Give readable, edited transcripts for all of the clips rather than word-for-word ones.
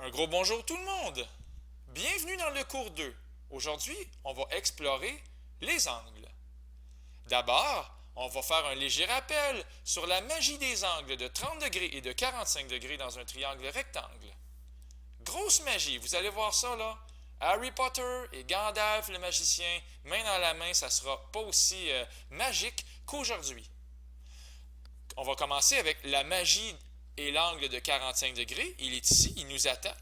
Un gros bonjour tout le monde! Bienvenue dans le cours 2. Aujourd'hui, on va explorer les angles. D'abord, on va faire un léger rappel sur la magie des angles de 30 degrés et de 45 degrés dans un triangle rectangle. Grosse magie, vous allez voir ça là. Harry Potter et Gandalf le magicien, main dans la main, ça sera pas aussi magique qu'aujourd'hui. On va commencer avec la magie et l'angle de 45 degrés. Il est ici, il nous attend.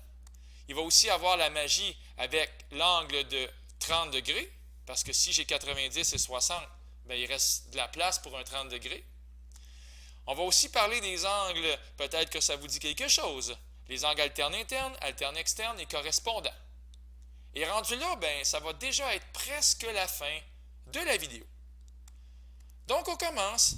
Il va aussi avoir la magie avec l'angle de 30 degrés, parce que si j'ai 90 et 60, bien, il reste de la place pour un 30 degrés. On va aussi parler des angles, peut-être que ça vous dit quelque chose. Les angles alternes internes, alternes externes et correspondants. Et rendu là, bien, ça va déjà être presque la fin de la vidéo. Donc, on commence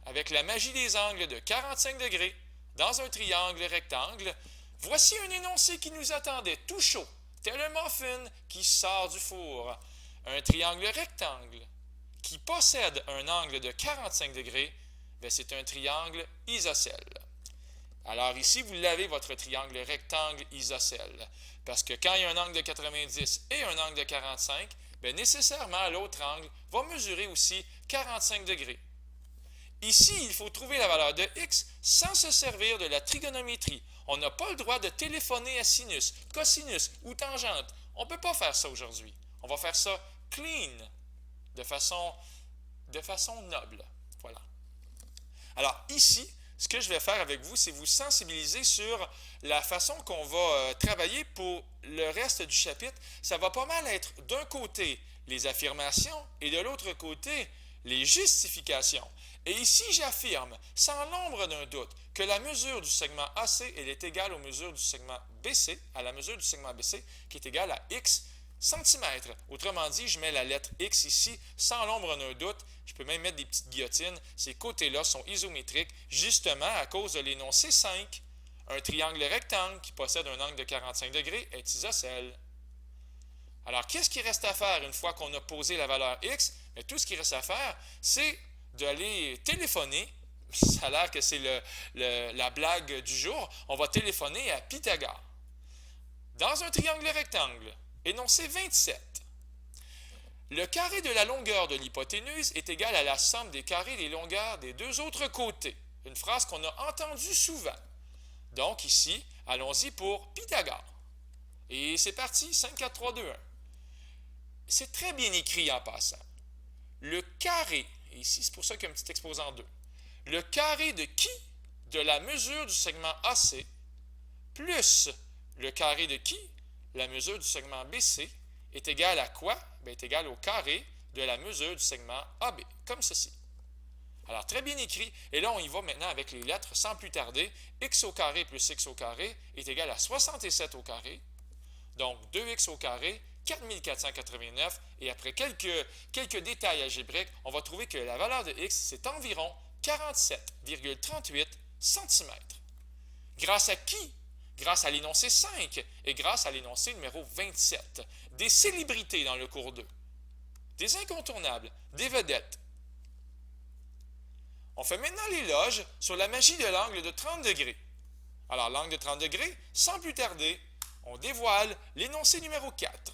avec la magie des angles de 45 degrés dans un triangle rectangle. Voici un énoncé qui nous attendait tout chaud, tel un muffin qui sort du four. Un triangle rectangle qui possède un angle de 45 degrés, bien, c'est un triangle isocèle. Alors ici, vous l'avez, votre triangle rectangle isocèle. Parce que quand il y a un angle de 90 et un angle de 45, bien, nécessairement l'autre angle va mesurer aussi 45 degrés. Ici, il faut trouver la valeur de x sans se servir de la trigonométrie. On n'a pas le droit de téléphoner à sinus, cosinus ou tangente. On ne peut pas faire ça aujourd'hui. On va faire ça clean, de façon noble. Voilà. Alors ici, ce que je vais faire avec vous, c'est vous sensibiliser sur la façon qu'on va travailler pour le reste du chapitre. Ça va pas mal être d'un côté les affirmations et de l'autre côté les justifications. Et ici, j'affirme, sans l'ombre d'un doute, que la mesure du segment AC elle est égale aux mesures du segment BC, à la mesure du segment BC, qui est égale à x centimètres. Autrement dit, je mets la lettre x ici, sans l'ombre d'un doute. Je peux même mettre des petites guillotines. Ces côtés-là sont isométriques, justement à cause de l'énoncé 5. Un triangle rectangle qui possède un angle de 45 degrés est isocèle. Alors, qu'est-ce qui reste à faire une fois qu'on a posé la valeur x? Bien, tout ce qui reste à faire, c'est d'aller téléphoner. Ça a l'air que c'est la blague du jour. On va téléphoner à Pythagore. Dans un triangle rectangle, énoncé 27, le carré de la longueur de l'hypoténuse est égal à la somme des carrés des longueurs des deux autres côtés. Une phrase qu'on a entendue souvent. Donc ici, allons-y pour Pythagore. Et c'est parti, 5, 4, 3, 2, 1. C'est très bien écrit en passant. Le carré, et ici c'est pour ça qu'il y a un petit exposant 2, le carré de qui de la mesure du segment AC plus le carré de qui, la mesure du segment BC, est égal à quoi? Bien, est égal au carré de la mesure du segment AB, comme ceci. Alors, très bien écrit. Et là, on y va maintenant avec les lettres sans plus tarder. X au carré plus x au carré est égal à 67 au carré. Donc, 2x au carré, 4489. Et après quelques détails algébriques, on va trouver que la valeur de x, c'est environ 47,38 cm. Grâce à qui? Grâce à l'énoncé 5 et grâce à l'énoncé numéro 27. Des célébrités dans le cours 2. Des incontournables, des vedettes. On fait maintenant l'éloge sur la magie de l'angle de 30 degrés. Alors, l'angle de 30 degrés, sans plus tarder, on dévoile l'énoncé numéro 4.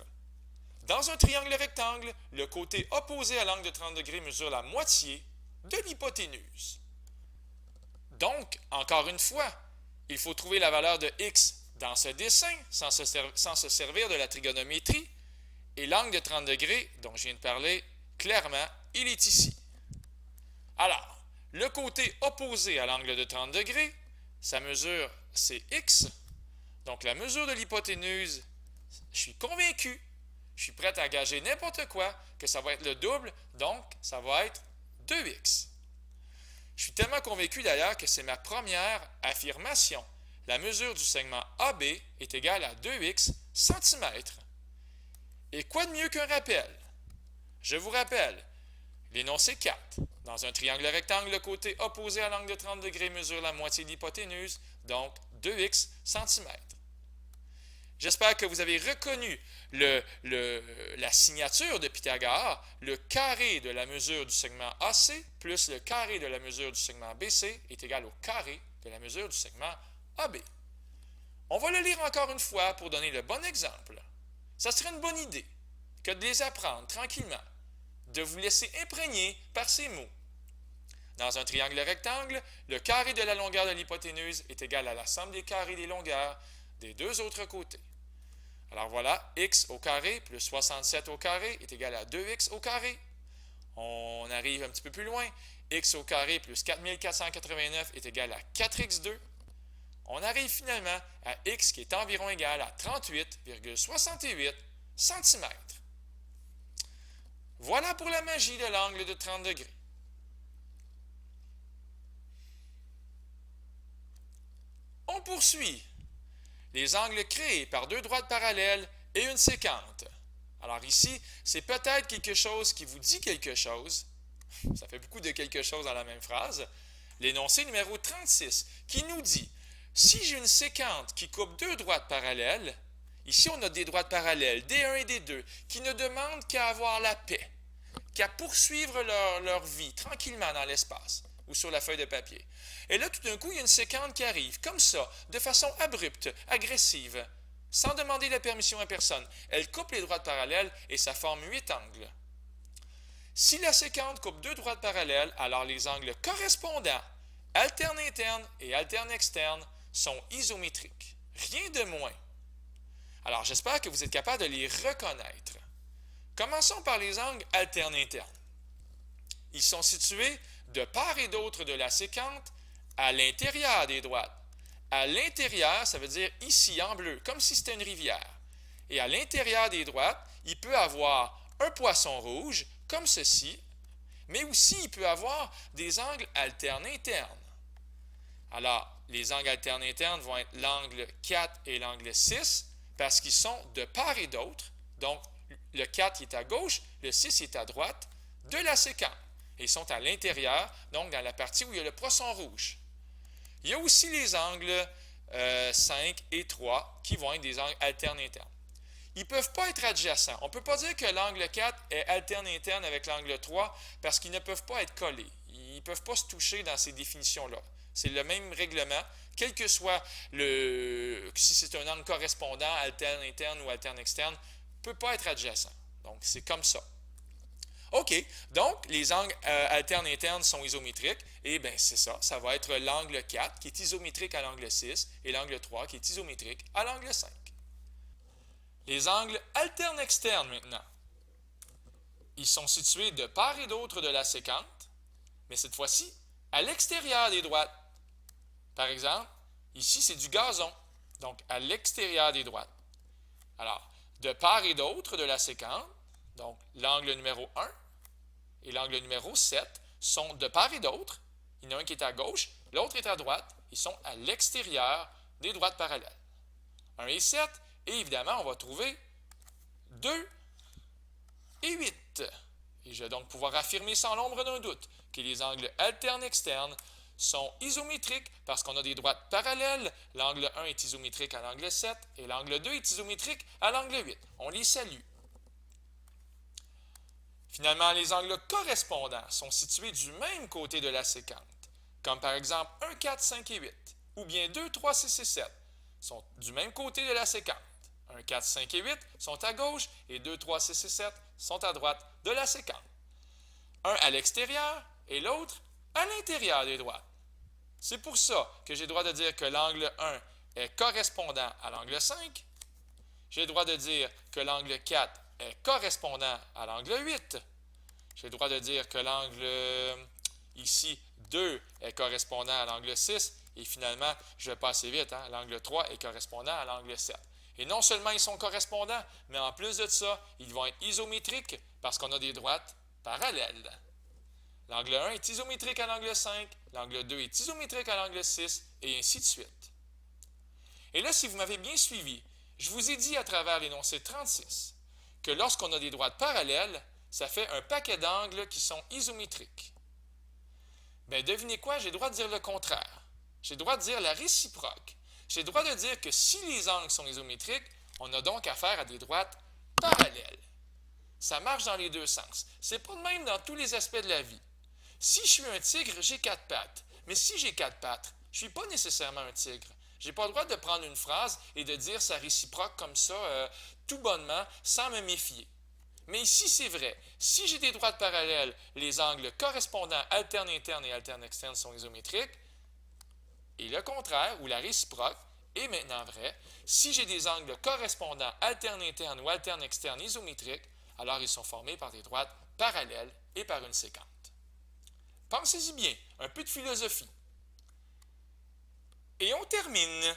Dans un triangle rectangle, le côté opposé à l'angle de 30 degrés mesure la moitié de l'hypoténuse. Donc, encore une fois, il faut trouver la valeur de x dans ce dessin sans se servir de la trigonométrie. Et l'angle de 30 degrés, dont je viens de parler, clairement, il est ici. Alors, le côté opposé à l'angle de 30 degrés, sa mesure, c'est x. Donc, la mesure de l'hypoténuse, je suis convaincu, je suis prêt à engager n'importe quoi, que ça va être le double, donc ça va être 2x. Je suis tellement convaincu d'ailleurs que c'est ma première affirmation. La mesure du segment AB est égale à 2x cm. Et quoi de mieux qu'un rappel? Je vous rappelle, l'énoncé 4. Dans un triangle rectangle, le côté opposé à l'angle de 30 degrés mesure la moitié de l'hypoténuse, donc 2x cm. J'espère que vous avez reconnu la signature de Pythagore. Le carré de la mesure du segment AC plus le carré de la mesure du segment BC est égal au carré de la mesure du segment AB. On va le lire encore une fois pour donner le bon exemple. Ça serait une bonne idée que de les apprendre tranquillement, de vous laisser imprégner par ces mots. Dans un triangle rectangle, le carré de la longueur de l'hypoténuse est égal à la somme des carrés des longueurs des deux autres côtés. Alors voilà, x au carré plus 67 au carré est égal à 2x au carré. On arrive un petit peu plus loin. X au carré plus 4489 est égal à 4x2. On arrive finalement à x qui est environ égal à 38,68 cm. Voilà pour la magie de l'angle de 30 degrés. On poursuit. Les angles créés par deux droites parallèles et une sécante. Alors ici, c'est peut-être quelque chose qui vous dit quelque chose. Ça fait beaucoup de quelque chose dans la même phrase. L'énoncé numéro 36 qui nous dit, si j'ai une sécante qui coupe deux droites parallèles, ici on a des droites parallèles, D1 et D2, qui ne demandent qu'à avoir la paix, qu'à poursuivre leur vie tranquillement dans l'espace ou sur la feuille de papier. Et là, tout d'un coup, il y a une séquence qui arrive, comme ça, de façon abrupte, agressive, sans demander la permission à personne. Elle coupe les droites parallèles et ça forme 8 angles. Si la séquence coupe deux droites parallèles, alors les angles correspondants, alterne interne et alterne externe, sont isométriques. Rien de moins. Alors, j'espère que vous êtes capable de les reconnaître. Commençons par les angles alterne interne. Ils sont situés de part et d'autre de la séquente à l'intérieur des droites. À l'intérieur, ça veut dire ici en bleu, comme si c'était une rivière. Et à l'intérieur des droites, il peut avoir un poisson rouge, comme ceci, mais aussi il peut avoir des angles alternes internes. Alors, les angles alternes internes vont être l'angle 4 et l'angle 6, parce qu'ils sont de part et d'autre. Donc, le 4 est à gauche, le 6 est à droite de la séquence. Et ils sont à l'intérieur, donc dans la partie où il y a le poisson rouge. Il y a aussi les angles 5 et 3 qui vont être des angles alternes internes. Ils ne peuvent pas être adjacents. On ne peut pas dire que l'angle 4 est alterne interne avec l'angle 3 parce qu'ils ne peuvent pas être collés. Ils ne peuvent pas se toucher dans ces définitions-là. C'est le même règlement, quel que soit si c'est un angle correspondant, alterne interne ou alterne externe, ne peut pas être adjacent. Donc, c'est comme ça. OK, donc les angles alternes internes sont isométriques, et bien c'est ça, ça va être l'angle 4 qui est isométrique à l'angle 6 et l'angle 3 qui est isométrique à l'angle 5. Les angles alternes externes maintenant. Ils sont situés de part et d'autre de la séquente, mais cette fois-ci à l'extérieur des droites. Par exemple, ici c'est du gazon, donc à l'extérieur des droites. Alors, de part et d'autre de la séquente, donc l'angle numéro 1 et l'angle numéro 7 sont de part et d'autre. Il y en a un qui est à gauche, l'autre est à droite. Ils sont à l'extérieur des droites parallèles. 1 et 7, et évidemment, on va trouver 2 et 8. Et je vais donc pouvoir affirmer sans l'ombre d'un doute que les angles alternes externes sont isométriques parce qu'on a des droites parallèles. L'angle 1 est isométrique à l'angle 7 et l'angle 2 est isométrique à l'angle 8. On les salue. Finalement, les angles correspondants sont situés du même côté de la séquente, comme par exemple 1, 4, 5 et 8, ou bien 2, 3, 6 et 7 sont du même côté de la séquente. 1, 4, 5 et 8 sont à gauche et 2, 3, 6 et 7 sont à droite de la séquente. Un à l'extérieur et l'autre à l'intérieur des droites. C'est pour ça que j'ai le droit de dire que l'angle 1 est correspondant à l'angle 5. J'ai le droit de dire que l'angle 4 est correspondant à l'angle 8. J'ai le droit de dire que l'angle ici 2 est correspondant à l'angle 6. Et finalement, je vais pas assez vite, l'angle 3 est correspondant à l'angle 7. Et non seulement ils sont correspondants, mais en plus de ça, ils vont être isométriques parce qu'on a des droites parallèles. L'angle 1 est isométrique à l'angle 5, l'angle 2 est isométrique à l'angle 6, et ainsi de suite. Et là, si vous m'avez bien suivi, je vous ai dit à travers l'énoncé 36 que lorsqu'on a des droites parallèles, ça fait un paquet d'angles qui sont isométriques. Bien, devinez quoi? J'ai le droit de dire le contraire. J'ai le droit de dire la réciproque. J'ai le droit de dire que si les angles sont isométriques, on a donc affaire à des droites parallèles. Ça marche dans les deux sens. C'est pas de même dans tous les aspects de la vie. Si je suis un tigre, j'ai 4 pattes. Mais si j'ai 4 pattes, je ne suis pas nécessairement un tigre. Je n'ai pas le droit de prendre une phrase et de dire sa réciproque comme ça, tout bonnement, sans me méfier. Mais ici, c'est vrai. Si j'ai des droites parallèles, les angles correspondants alterne interne et alterne externe sont isométriques. Et le contraire, ou la réciproque, est maintenant vrai. Si j'ai des angles correspondants alterne interne ou alterne externe isométriques, alors ils sont formés par des droites parallèles et par une séquente. Pensez-y bien, un peu de philosophie. Et on termine.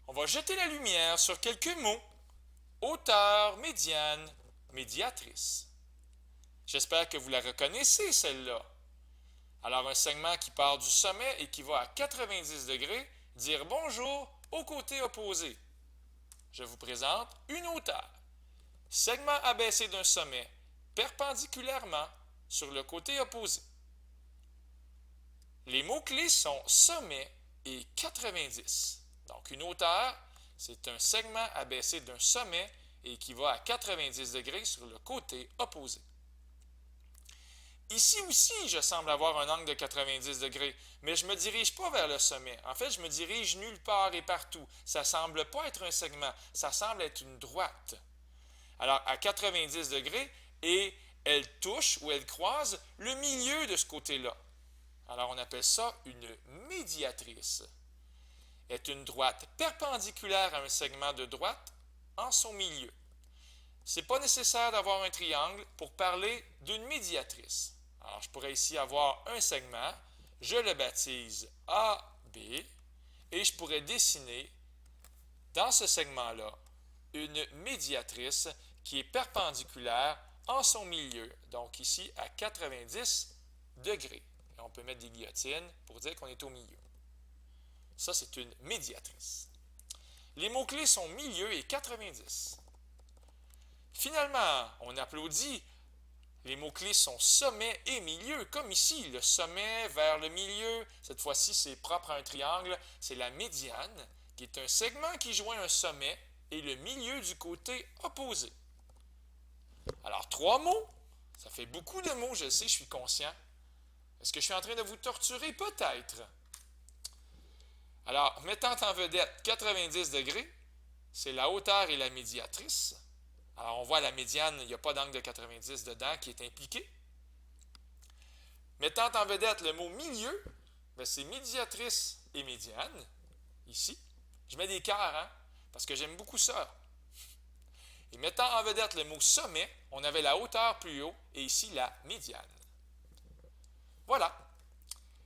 On va jeter la lumière sur quelques mots. Hauteur, médiane, médiatrice. J'espère que vous la reconnaissez, celle-là. Alors, un segment qui part du sommet et qui va à 90 degrés, dire bonjour au côté opposé. Je vous présente une hauteur. Segment abaissé d'un sommet, perpendiculairement sur le côté opposé. Les mots-clés sont sommet et 90. Donc, une hauteur, c'est un segment abaissé d'un sommet et qui va à 90 degrés sur le côté opposé. Ici aussi, je semble avoir un angle de 90 degrés, mais je ne me dirige pas vers le sommet. En fait, je me dirige nulle part et partout. Ça ne semble pas être un segment, ça semble être une droite. Alors, à 90 degrés, et elle touche ou elle croise le milieu de ce côté-là. Alors, on appelle ça une médiatrice. Est une droite perpendiculaire à un segment de droite en son milieu. Ce n'est pas nécessaire d'avoir un triangle pour parler d'une médiatrice. Alors, je pourrais ici avoir un segment, je le baptise AB, et je pourrais dessiner dans ce segment-là une médiatrice qui est perpendiculaire en son milieu, donc ici à 90 degrés. Et on peut mettre des guillotines pour dire qu'on est au milieu. Ça, c'est une médiatrice. Les mots-clés sont milieu et 90. Finalement, on applaudit. Les mots-clés sont sommet et milieu, comme ici, le sommet vers le milieu. Cette fois-ci, c'est propre à un triangle. C'est la médiane, qui est un segment qui joint un sommet et le milieu du côté opposé. Alors, 3 mots. Ça fait beaucoup de mots, je sais, je suis conscient. Est-ce que je suis en train de vous torturer? Peut-être. Alors, mettant en vedette 90 degrés, c'est la hauteur et la médiatrice. Alors, on voit la médiane, il n'y a pas d'angle de 90 dedans qui est impliqué. Mettant en vedette le mot milieu, c'est médiatrice et médiane, ici. Je mets des cœurs, hein, parce que j'aime beaucoup ça. Et mettant en vedette le mot sommet, on avait la hauteur plus haut et ici la médiane. Voilà.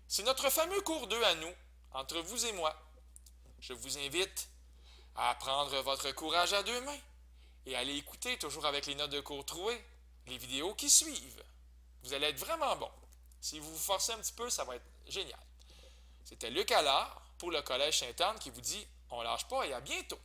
C'est notre fameux cours 2 à nous, entre vous et moi. Je vous invite à prendre votre courage à 2 mains et allez écouter, toujours avec les notes de cours trouées, les vidéos qui suivent. Vous allez être vraiment bon. Si vous vous forcez un petit peu, ça va être génial. C'était Luc Allard pour le Collège Sainte-Anne qui vous dit « On lâche pas et à bientôt ».